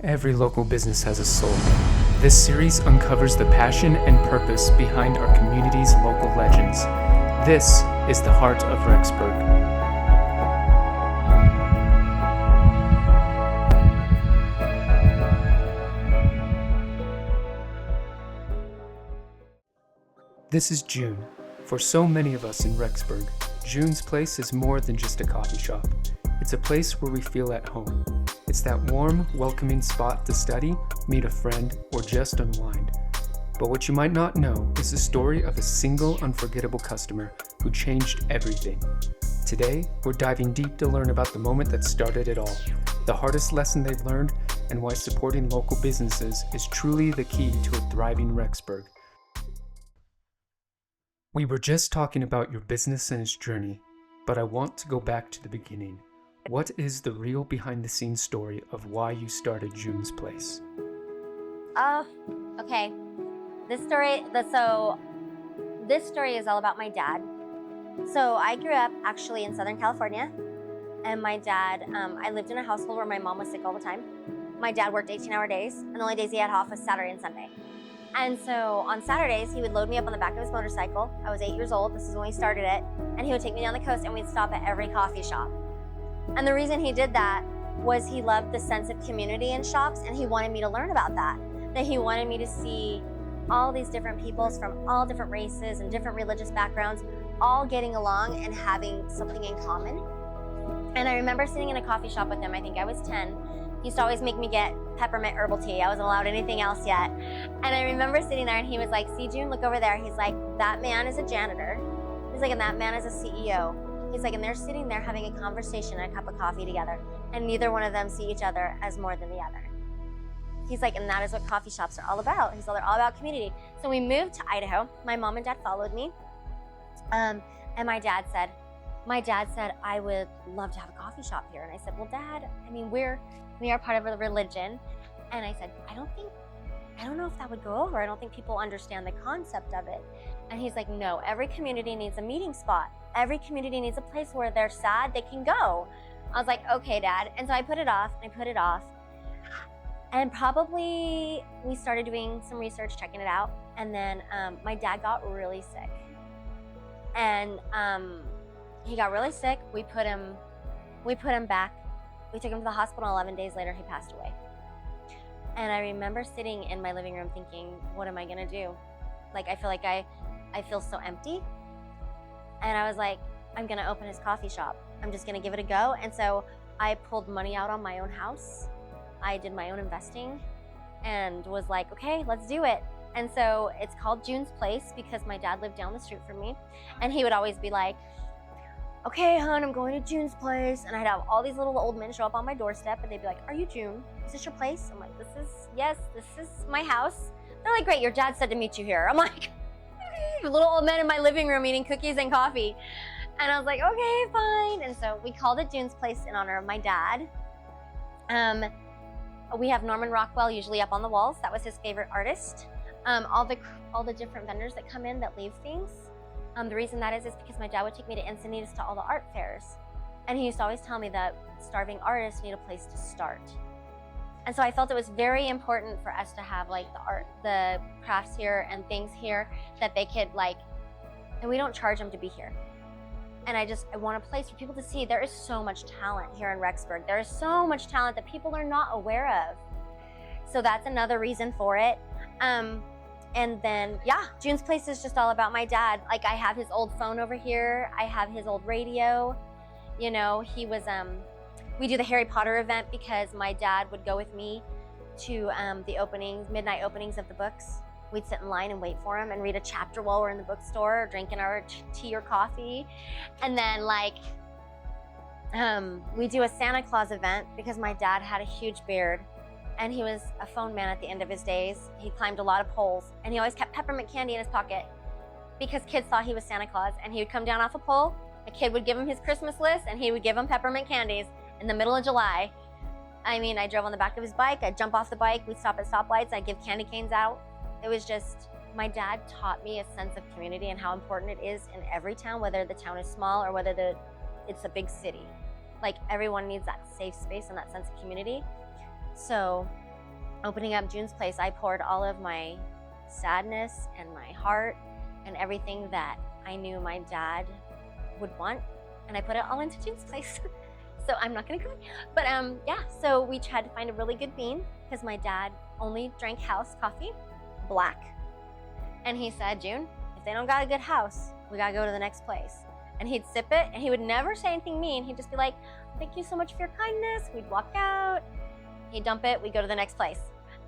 Every local business has a soul. This series uncovers the passion and purpose behind our community's local legends. This is the heart of Rexburg. This is June. For so many of us in Rexburg, June's Place is more than just a coffee shop. It's a place where we feel at home. It's that warm, welcoming spot to study, meet a friend, or just unwind. But what you might not know is the story of a single unforgettable customer who changed everything. Today, we're diving deep to learn about the moment that started it all, the hardest lesson they've learned, and why supporting local businesses is truly the key to a thriving Rexburg. We were just talking about your business and its journey, but I want to go back to the beginning. What is the real behind-the-scenes story of why you started June's Place? Okay. This story is all about my dad. So I grew up actually in Southern California, and my dad, I lived in a household where my mom was sick all the time. My dad worked 18-hour days, and the only days he had off was Saturday and Sunday. And so on Saturdays, he would load me up on the back of his motorcycle. I was 8 years old, this is when we started it, and he would take me down the coast and we'd stop at every coffee shop. And the reason he did that was he loved the sense of community in shops, and he wanted me to learn about that. That he wanted me to see all these different peoples from all different races and different religious backgrounds, all getting along and having something in common. And I remember sitting in a coffee shop with him, I think I was 10. He used to always make me get peppermint herbal tea. I wasn't allowed anything else yet. And I remember sitting there and he was like, "See, June, look over there." He's like, "That man is a janitor." He's like, "And that man is a CEO." He's like, "And they're sitting there having a conversation and a cup of coffee together, and neither one of them see each other as more than the other." He's like, "And that is what coffee shops are all about." He's like, "They're all about community." So we moved to Idaho. My mom and dad followed me. And my dad said, "I would love to have a coffee shop here." And I said, "Well, Dad, I mean, we are part of a religion." And I said, I don't know if that would go over. I don't think people understand the concept of it. And he's like, "No, every community needs a meeting spot. Every community needs a place where they're sad, they can go." I was like, "Okay, Dad." And so I put it off. And probably we started doing some research, checking it out. And then my dad got really sick. And he got really sick. We put him back. We took him to the hospital. 11 days later, he passed away. And I remember sitting in my living room thinking, what am I gonna do? Like, I feel like I feel so empty. And I was like, I'm gonna open his coffee shop. I'm just gonna give it a go. And so I pulled money out on my own house. I did my own investing and was like, okay, let's do it. And so it's called June's Place because my dad lived down the street from me. And he would always be like, "Okay, hon, I'm going to June's Place." And I'd have all these little old men show up on my doorstep and they'd be like, "Are you June? Is this your place?" I'm like, yes, this is my house." They're like, "Great, your dad said to meet you here." I'm like, little old men in my living room eating cookies and coffee. And I was like, okay, fine. And so we called it June's Place in honor of my dad. We have Norman Rockwell usually up on the walls. That was his favorite artist. All the different vendors that come in that leave things. The reason that is because my dad would take me to Encinitas to all the art fairs. And he used to always tell me that starving artists need a place to start. And so I felt it was very important for us to have like the art, the crafts here and things here that they could like, and we don't charge them to be here. And I want a place for people to see there is so much talent here in Rexburg. There is so much talent that people are not aware of. So that's another reason for it. And then, yeah, June's Place is just all about my dad. Like, I have his old phone over here. I have his old radio. You know, he was, we do the Harry Potter event because my dad would go with me to the midnight openings of the books. We'd sit in line and wait for him and read a chapter while we're in the bookstore, drinking our tea or coffee. And then, like, we do a Santa Claus event because my dad had a huge beard. And he was a phone man at the end of his days. He climbed a lot of poles, and he always kept peppermint candy in his pocket because kids thought he was Santa Claus. And he would come down off a pole, a kid would give him his Christmas list, and he would give him peppermint candies in the middle of July. I mean, I drove on the back of his bike, I'd jump off the bike, we'd stop at stoplights, I'd give candy canes out. It was just, my dad taught me a sense of community and how important it is in every town, whether the town is small or whether it's a big city. Like, everyone needs that safe space and that sense of community. So opening up June's Place, I poured all of my sadness and my heart and everything that I knew my dad would want, and I put it all into June's Place. So I'm not gonna cry, but yeah. So we tried to find a really good bean because my dad only drank house coffee, black, and he said, June, if they don't got a good house, we gotta go to the next place. And he'd sip it, and he would never say anything mean. He'd just be like, thank you so much for your kindness. We'd walk out, he'd dump it, we'd go to the next place.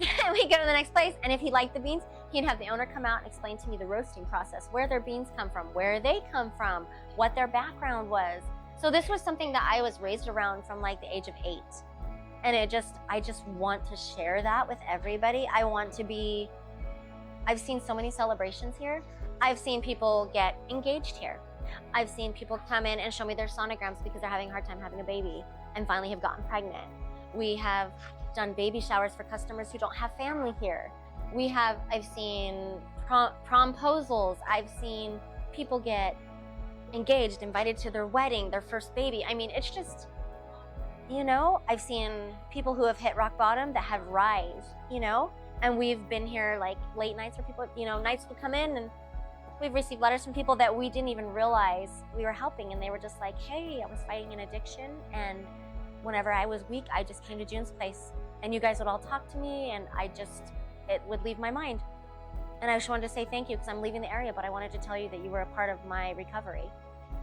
We'd go to the next place, and if he liked the beans, he'd have the owner come out and explain to me the roasting process, where their beans come from, where they come from, what their background was. So this was something that I was raised around from like the age of 8. And I just want to share that with everybody. I've seen so many celebrations here. I've seen people get engaged here. I've seen people come in and show me their sonograms because they're having a hard time having a baby and finally have gotten pregnant. We have done baby showers for customers who don't have family here. I've seen promposals. I've seen people get engaged, invited to their wedding, their first baby. I mean, it's just, I've seen people who have hit rock bottom that have rise, and we've been here like late nights where people, nights would come in, and we've received letters from people that we didn't even realize we were helping, and they were just like, hey, I was fighting an addiction, and whenever I was weak, I just came to June's Place, and you guys would all talk to me, and it would leave my mind. And I just wanted to say thank you because I'm leaving the area, but I wanted to tell you that you were a part of my recovery.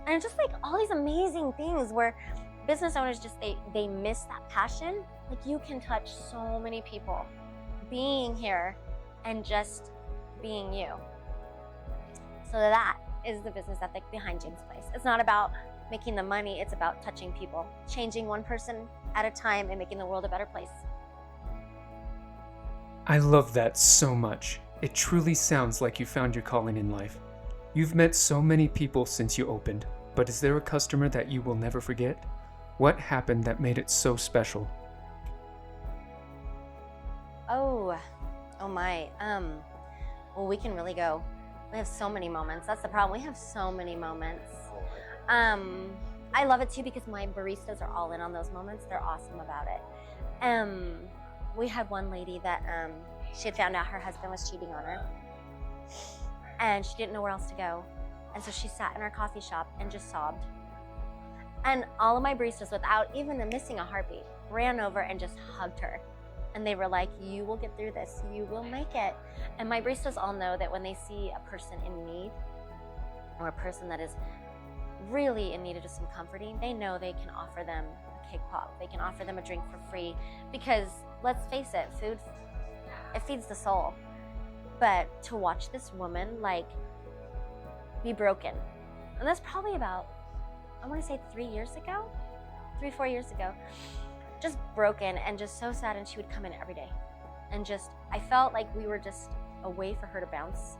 And just like all these amazing things where business owners just, they miss that passion. Like, you can touch so many people being here and just being you. So that is the business ethic behind June's Place. It's not about making the money, it's about touching people, changing one person at a time and making the world a better place. I love that so much. It truly sounds like you found your calling in life. You've met so many people since you opened, but is there a customer that you will never forget? What happened that made it so special? Oh my. Well, we can really go. We have so many moments. That's the problem. We have so many moments. I love it too because my baristas are all in on those moments. They're awesome about it. We had one lady that she had found out her husband was cheating on her, and she didn't know where else to go. And so she sat in our coffee shop and just sobbed. And all of my baristas, without even missing a heartbeat, ran over and just hugged her. And they were like, you will get through this. You will make it. And my baristas all know that when they see a person in need, or a person that is really in need of just some comforting, they know they can offer them a cake pop. They can offer them a drink for free. Because let's face it, food, it feeds the soul. But to watch this woman be broken, and that's probably about, I want to say 3 years ago, 4 years ago, just broken and just so sad. And she would come in every day, and I felt like we were just a way for her to bounce.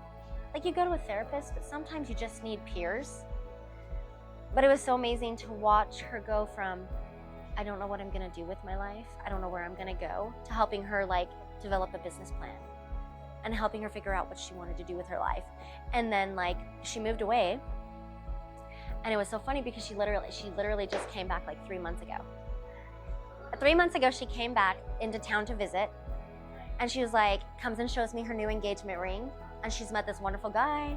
Like, you go to a therapist, but sometimes you just need peers. But it was so amazing to watch her go from, I don't know what I'm going to do with my life, I don't know where I'm going to go, to helping her develop a business plan and helping her figure out what she wanted to do with her life. And then she moved away, and it was so funny because she literally just came back 3 months ago. 3 months ago, she came back into town to visit, and she was comes and shows me her new engagement ring, and she's met this wonderful guy.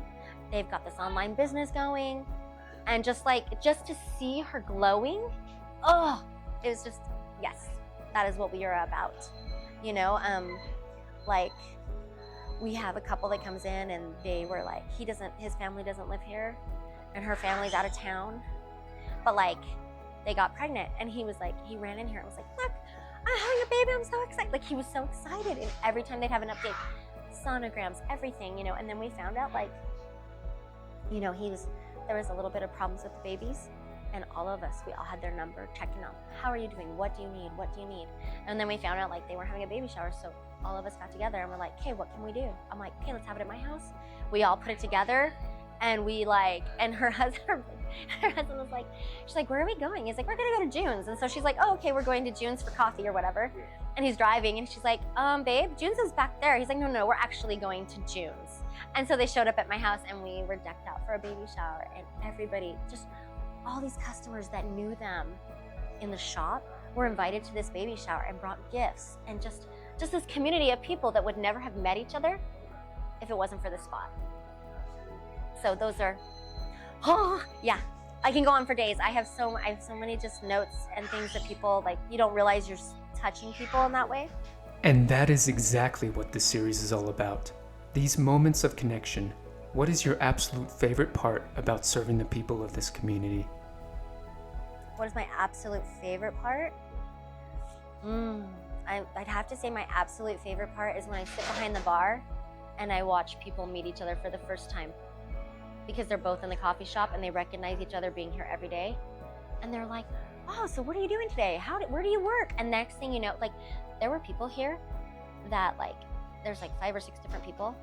They've got this online business going, and just to see her glowing, it was just, yes, that is what we are about. We have a couple that comes in, and they were his family doesn't live here, and her family's out of town, but they got pregnant, and he ran in here and was like, look, I'm having a baby, I'm so excited. He was so excited, and every time they'd have an update, sonograms, everything, and then we found out there was a little bit of problems with the babies, and all of us, we all had their number, checking on, how are you doing, what do you need, and then we found out they weren't having a baby shower, so all of us got together and we're like, okay, what can we do? I'm like, okay, let's have it at my house. We all put it together, and we and her husband was like, she's like, where are we going? He's like, we're gonna go to June's. And so she's like, oh, okay, we're going to June's for coffee or whatever. And he's driving, and she's like, babe, June's is back there. He's like, no, we're actually going to June's. And so they showed up at my house, and we were decked out for a baby shower, and everybody, just all these customers that knew them in the shop were invited to this baby shower and brought gifts, and just just this community of people that would never have met each other if it wasn't for this spot. So those are, oh yeah, I can go on for days. I have so many just notes and things that people, like, you don't realize you're touching people in that way. And that is exactly what this series is all about. These moments of connection. What is your absolute favorite part about serving the people of this community? What is my absolute favorite part? I'd have to say my absolute favorite part is when I sit behind the bar and I watch people meet each other for the first time, because they're both in the coffee shop and they recognize each other being here every day. And they're like, oh, so what are you doing today? Where do you work? And next thing you know, like, there were people here that, like, there's like 5 or 6 different people.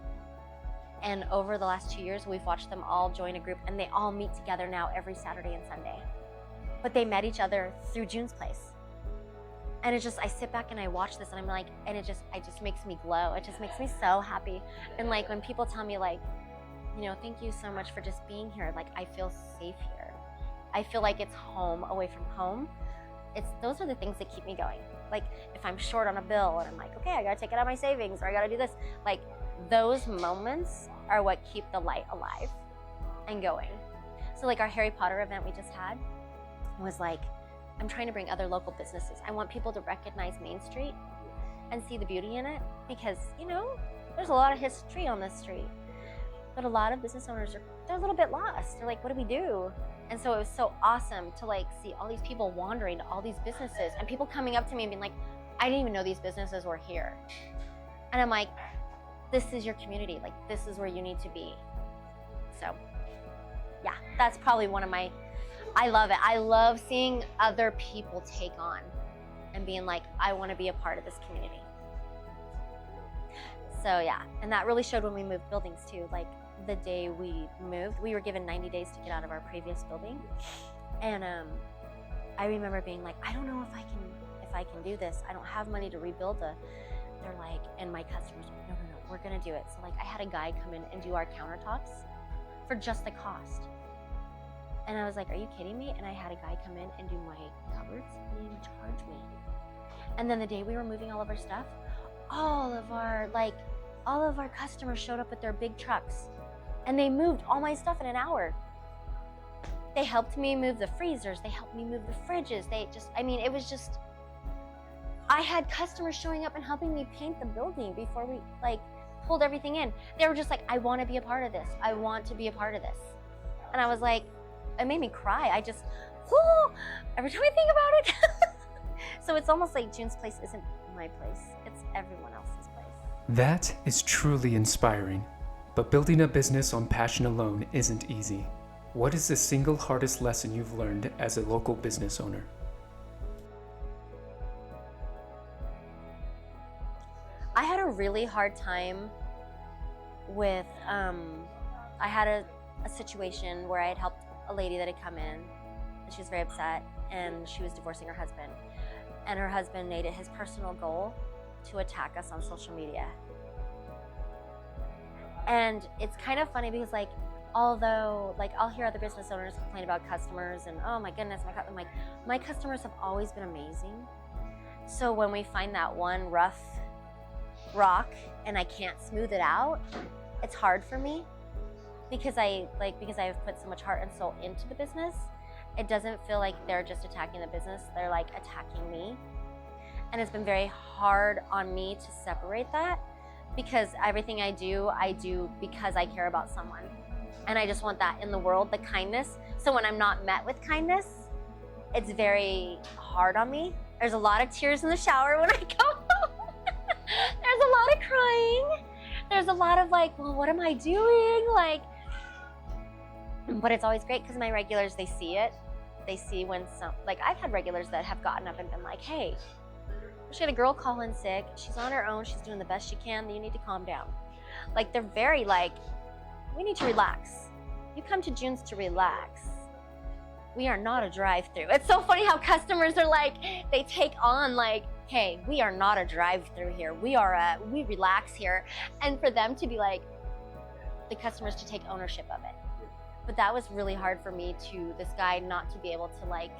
And over the last 2 years, we've watched them all join a group, and they all meet together now every Saturday and Sunday. But they met each other through June's Place. And it's just, I sit back and I watch this and I'm like, and it just makes me glow. It just makes me so happy. And like, when people tell me, like, you know, thank you so much for just being here, like, I feel safe here. I feel like it's home away from home. Those are the things that keep me going. Like, if I'm short on a bill and I'm like, okay, I gotta take it out of my savings, or I gotta do this, like, those moments are what keep the light alive and going. So like, our Harry Potter event we just had was like, I'm trying to bring other local businesses. I want people to recognize Main Street and see the beauty in it, because, you know, there's a lot of history on this street, but a lot of business owners they're a little bit lost. They're like, what do we do? And so it was so awesome to like see all these people wandering to all these businesses, and people coming up to me and being like, I didn't even know these businesses were here. And I'm like, this is your community. Like, this is where you need to be. So yeah, that's probably one of my, I love it. I love seeing other people take on and being like, I want to be a part of this community. So yeah, and that really showed when we moved buildings too. Like, the day we moved, we were given 90 days to get out of our previous building. And I remember being like, I don't know if I can do this. I don't have money to rebuild they're like, and my customers were, no, we're gonna do it. So like, I had a guy come in and do our countertops for just the cost. And I was like, are you kidding me? And I had a guy come in and do my cupboards, and he didn't charge me. And then the day we were moving all of our stuff, all of our customers showed up with their big trucks, and they moved all my stuff in an hour. They helped me move the freezers. They helped me move the fridges. It was just, I had customers showing up and helping me paint the building before we like pulled everything in. They were just like, I want to be a part of this. I want to be a part of this. And I was like, it made me cry. Every time I think about it. So it's almost like June's Place isn't my place. It's everyone else's place. That is truly inspiring. But building a business on passion alone isn't easy. What is the single hardest lesson you've learned as a local business owner? I had a really hard time with, I had a situation where I had helped a lady that had come in, and she was very upset, and she was divorcing her husband. And her husband made it his personal goal to attack us on social media. And it's kind of funny because, like, although, like, I'll hear other business owners complain about customers and, oh my goodness, my customers have always been amazing. So when we find that one rough rock and I can't smooth it out, it's hard for me because I've put so much heart and soul into the business. It doesn't feel like they're just attacking the business, they're like attacking me. And it's been very hard on me to separate that, because everything I do because I care about someone. And I just want that in the world, the kindness. So when I'm not met with kindness, it's very hard on me. There's a lot of tears in the shower when I go home. There's a lot of crying. There's a lot of like, well, what am I doing? Like, but it's always great because my regulars, they see it. They see when I've had regulars that have gotten up and been like, hey, she had a girl call in sick. She's on her own. She's doing the best she can. You need to calm down. Like, they're very like, we need to relax. You come to June's to relax. We are not a drive-through. It's so funny how customers are like, they take on like, hey, we are not a drive-through here. We relax here. And for them to be like, the customers to take ownership of it. But that was really hard for me this guy not to be able to like,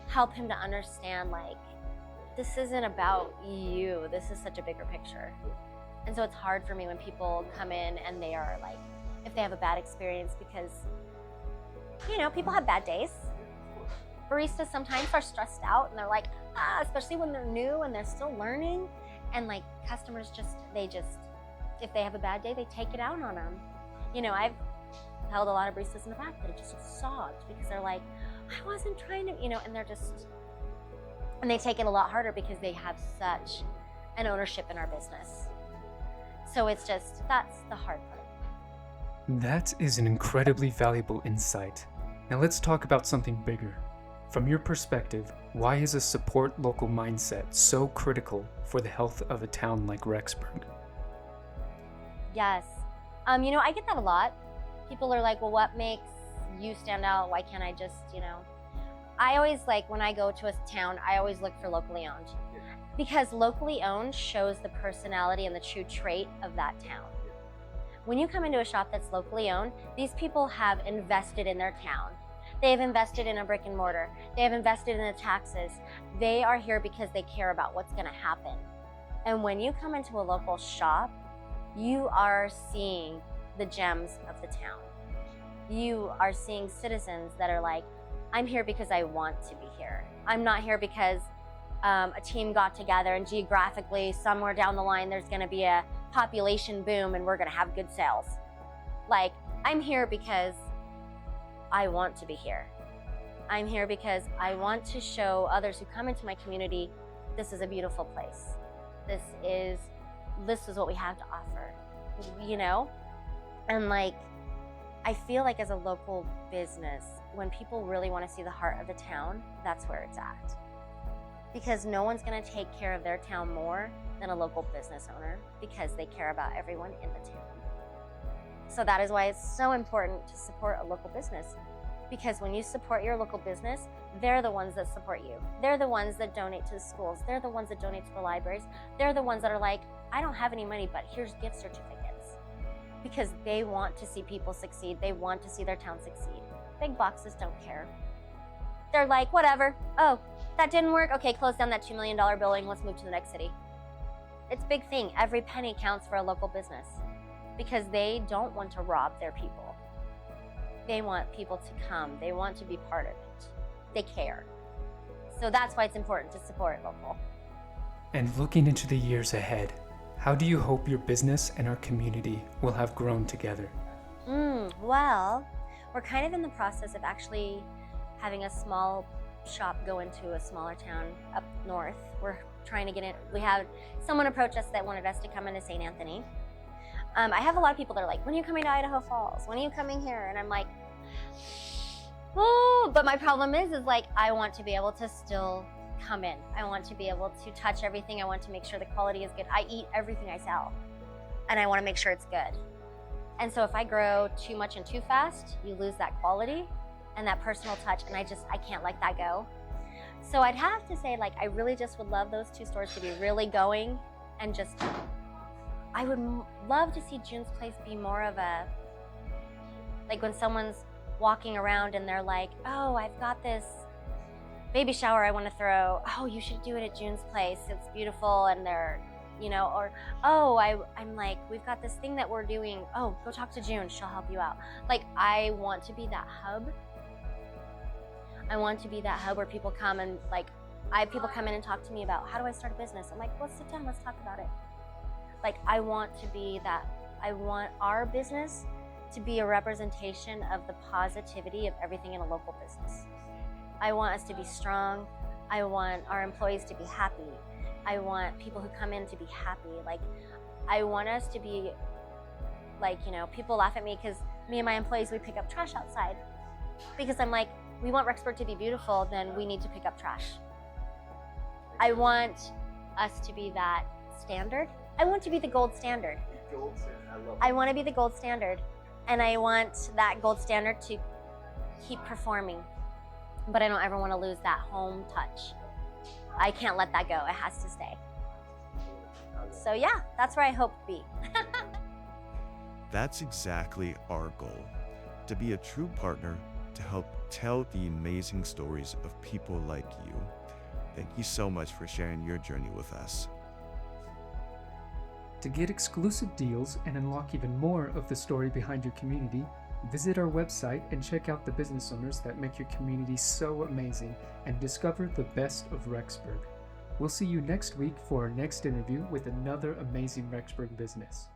help him to understand like, this isn't about you. This is such a bigger picture. And so it's hard for me when people come in and they are like, if they have a bad experience, because, people have bad days. Baristas sometimes are stressed out and they're like, especially when they're new and they're still learning. And like customers if they have a bad day, they take it out on them. I've held a lot of baristas in the back that have just sobbed because they're like, I wasn't trying to, and they take it a lot harder because they have such an ownership in our business. So that's the hard part. That is an incredibly valuable insight. Now let's talk about something bigger. From your perspective, why is a support local mindset so critical for the health of a town like Rexburg? Yes. I get that a lot. People are like, well, what makes you stand out? Why can't I just, I always when I go to a town, I always look for locally owned. Because locally owned shows the personality and the true trait of that town. When you come into a shop that's locally owned, these people have invested in their town. They've invested in a brick and mortar. They have invested in the taxes. They are here because they care about what's going to happen. And when you come into a local shop, you are seeing the gems of the town. You are seeing citizens that are like, I'm here because I want to be here. I'm not here because a team got together and geographically somewhere down the line there's going to be a population boom and we're going to have good sales. I'm here because I want to be here. I'm here because I want to show others who come into my community, this is a beautiful place. This is what we have to offer, And I feel like as a local business, when people really want to see the heart of the town, that's where it's at. Because no one's going to take care of their town more than a local business owner because they care about everyone in the town. So that is why it's so important to support a local business. Because when you support your local business, they're the ones that support you. They're the ones that donate to the schools. They're the ones that donate to the libraries. They're the ones that are like, I don't have any money, but here's gift certificates. Because they want to see people succeed. They want to see their town succeed. Big boxes don't care. They're like, whatever. Oh, that didn't work? Okay, close down that $2 million building. Let's move to the next city. It's a big thing. Every penny counts for a local business because they don't want to rob their people. They want people to come. They want to be part of it. They care. So that's why it's important to support local. And looking into the years ahead, how do you hope your business and our community will have grown together? Well, we're kind of in the process of actually having a small shop go into a smaller town up north. We're trying to get in. We had someone approach us that wanted us to come into St. Anthony. I have a lot of people that are like, when are you coming to Idaho Falls? When are you coming here? And I'm like, oh, but my problem is I want to be able to still come in. I want to be able to touch everything. I want to make sure the quality is good. I eat everything I sell and I want to make sure it's good. And so if I grow too much and too fast, you lose that quality and that personal touch. And I can't let that go. So I'd have to say I really just would love those two stores to be really going and I would love to see June's Place be more of a, when someone's walking around and they're like, oh, I've got this baby shower I want to throw. Oh, you should do it at June's Place. It's beautiful. And they're, or, oh, I'm like, we've got this thing that we're doing. Oh, go talk to June. She'll help you out. I want to be that hub. I want to be that hub where people come and I have people come in and talk to me about how do I start a business? I'm like, let's sit down, let's talk about it. I want to be that. I want our business to be a representation of the positivity of everything in a local business. I want us to be strong. I want our employees to be happy. I want people who come in to be happy. I want us to be people laugh at me because me and my employees, we pick up trash outside because I'm like, we want Rexburg to be beautiful, then we need to pick up trash. I want us to be that standard. I want to be the gold standard. I want to be the gold standard. And I want that gold standard to keep performing. But I don't ever want to lose that home touch. I can't let that go. It has to stay. So yeah, that's where I hope to be. That's exactly our goal. To be a true partner to help tell the amazing stories of people like you. Thank you so much for sharing your journey with us. To get exclusive deals and unlock even more of the story behind your community, visit our website and check out the business owners that make your community so amazing and discover the best of Rexburg. We'll see you next week for our next interview with another amazing Rexburg business.